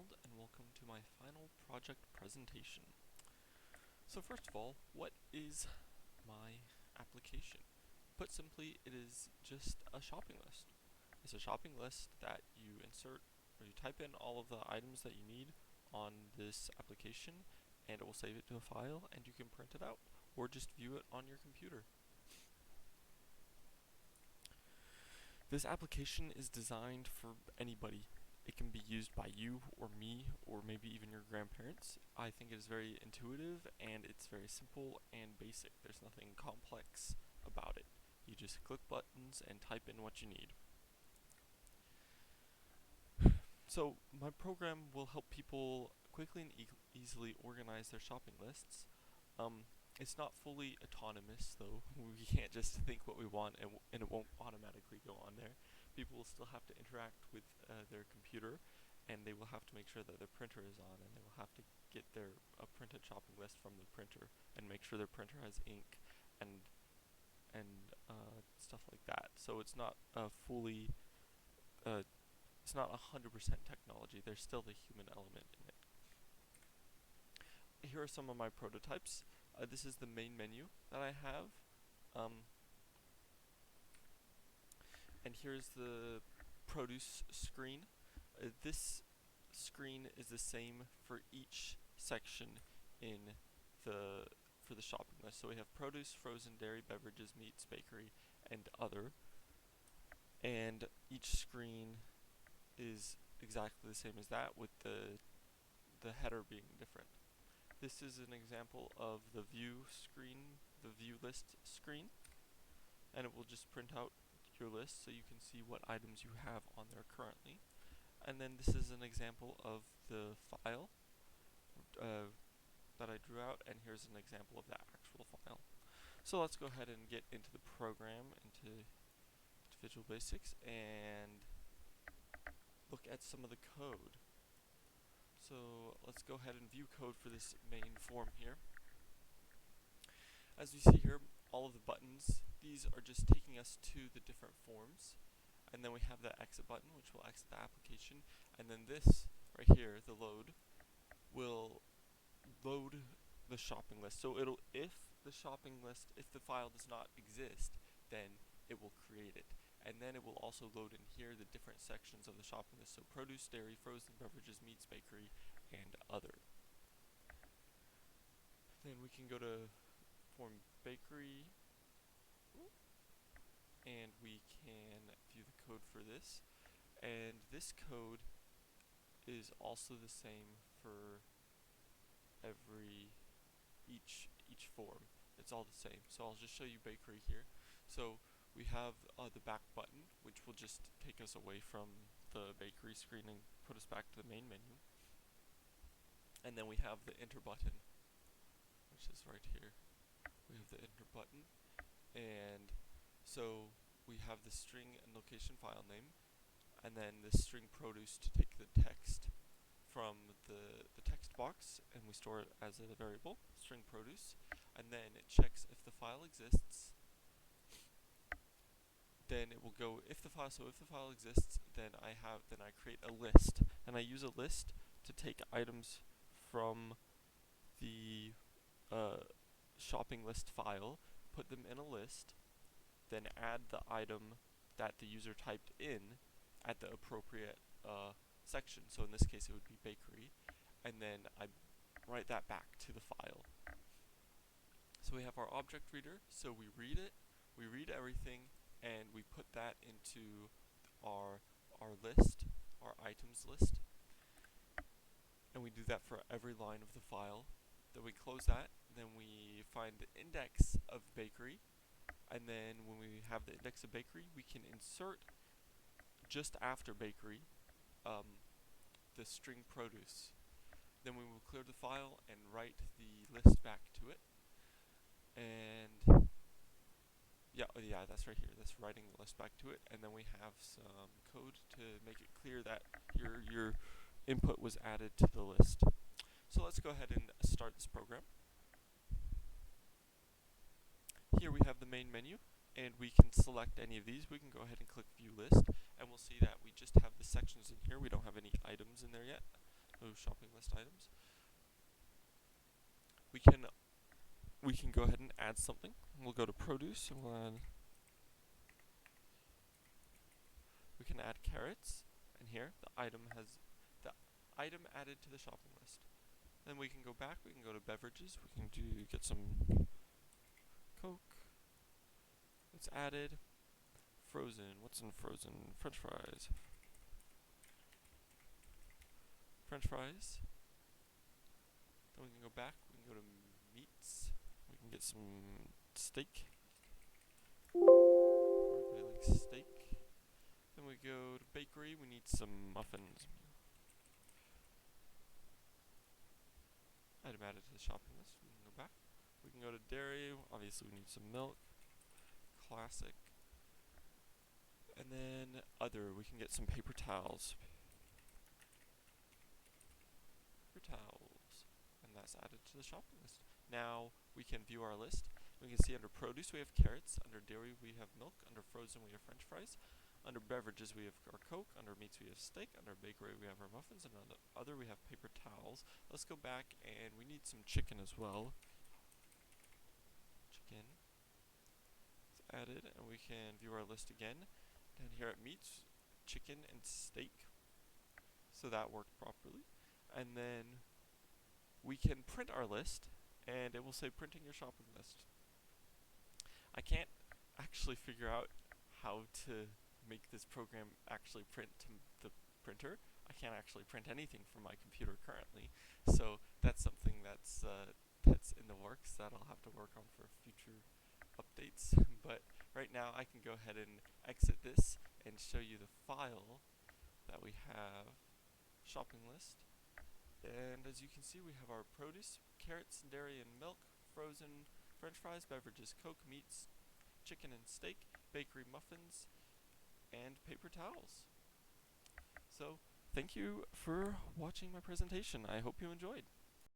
McDonald, and welcome to my final project presentation. So first of all, what is my application? Put simply, it is just a shopping list. It's a shopping list that you insert, or you type in all of the items that you need on this application, and it will save it to a file, and you can print it out, or just view it on your computer. This application is designed for anybody. It can be used by you or me or maybe even your grandparents. I think it is very intuitive and it's very simple and basic. There's nothing complex about it. You just click buttons and type in what you need. So my program will help people quickly and easily organize their shopping lists. It's not fully autonomous though. We can't just think what we want and it won't automatically go on there. People will still have to interact with their computer, and they will have to make sure that their printer is on, and they will have to get their printed shopping list from the printer and make sure their printer has ink and stuff like that. So it's not fully it's not 100% technology. There's still the human element in it. Here are some of my prototypes. This is the main menu that I have. And here's the produce screen. This screen is the same for each section in for the shopping list. So we have produce, frozen, dairy, beverages, meats, bakery, and other. And each screen is exactly the same as that, with the header being different. This is an example of the view screen, the view list screen, and it will just print out your list so you can see what items you have on there currently. And then this is an example of the file that I drew out, and here's an example of that actual file. So let's go ahead and get into the program, into Visual Basics, and look at some of the code. So let's go ahead and view code for this main form here. As we see here, all of the buttons, these are just taking us to the different forms. And then we have the exit button, which will exit the application. And then this right here, the load, will load the shopping list. So if the shopping list, if the file does not exist, then it will create it. And then it will also load in here the different sections of the shopping list. So produce, dairy, frozen beverages, meats, bakery, and other. Then we can go to form bakery, and we can view the code for this. And this code is also the same for each form. It's all the same. So I'll just show you bakery here. So we have the back button, which will just take us away from the bakery screen and put us back to the main menu. And then we have the enter button, which is right here. We have the enter button, and so we have the string and location file name, and then the string produce to take the text from the text box, and we store it as a variable, string produce, and then it checks if the file exists. Then it will go if the file exists, then I create a list, and I use a list to take items from the shopping list file, put them in a list, then add the item that the user typed in at the appropriate section. So in this case it would be bakery, and then I write that back to the file. So we have our object reader, so we read it, we read everything, and we put that into our list, our items list, and we do that for every line of the file. Then we close that, then we find the index of bakery, and then when we have the index of bakery, we can insert just after bakery the string produce. Then we will clear the file and write the list back to it. And yeah, that's right here. That's writing the list back to it. And then we have some code to make it clear that your input was added to the list. So let's go ahead and start this program. Here we have the main menu, and we can select any of these. We can go ahead and click view list, and we'll see that we just have the sections in here. We don't have any items in there yet. those shopping list items. We can go ahead and add something. We'll go to produce and we can add carrots, and here the item added to the shopping list. Then we can go back, we can go to beverages, we can get some Coke. It's added. Frozen, what's in frozen? French fries. French fries. Then we can go back, we can go to meats. We can get some steak. Everybody likes steak. Then we go to bakery, we need some muffins. Item added to the shopping list. We can go back. We can go to dairy, obviously we need some milk. Classic. And then other, we can get some paper towels. Paper towels. And that's added to the shopping list. Now we can view our list. We can see under produce we have carrots, under dairy we have milk, under frozen we have French fries, under beverages we have our Coke, under meats we have steak, under bakery we have our muffins, and under other we have paper towels. Let's go back, and we need some chicken as well. Chicken. It's added, and we can view our list again. Down here at meats, chicken and steak. So that worked properly. And then we can print our list, and it will say printing your shopping list. I can't actually figure out how to make this program actually print to the printer. I can't actually print anything from my computer currently, so that's something that's in the works that I'll have to work on for future updates. But right now I can go ahead and exit this and show you the file that we have, shopping list. And as you can see, we have our produce, carrots, dairy and milk, frozen French fries, beverages, Coke, meats, chicken and steak, bakery muffins, and paper towels. So, thank you for watching my presentation. I hope you enjoyed.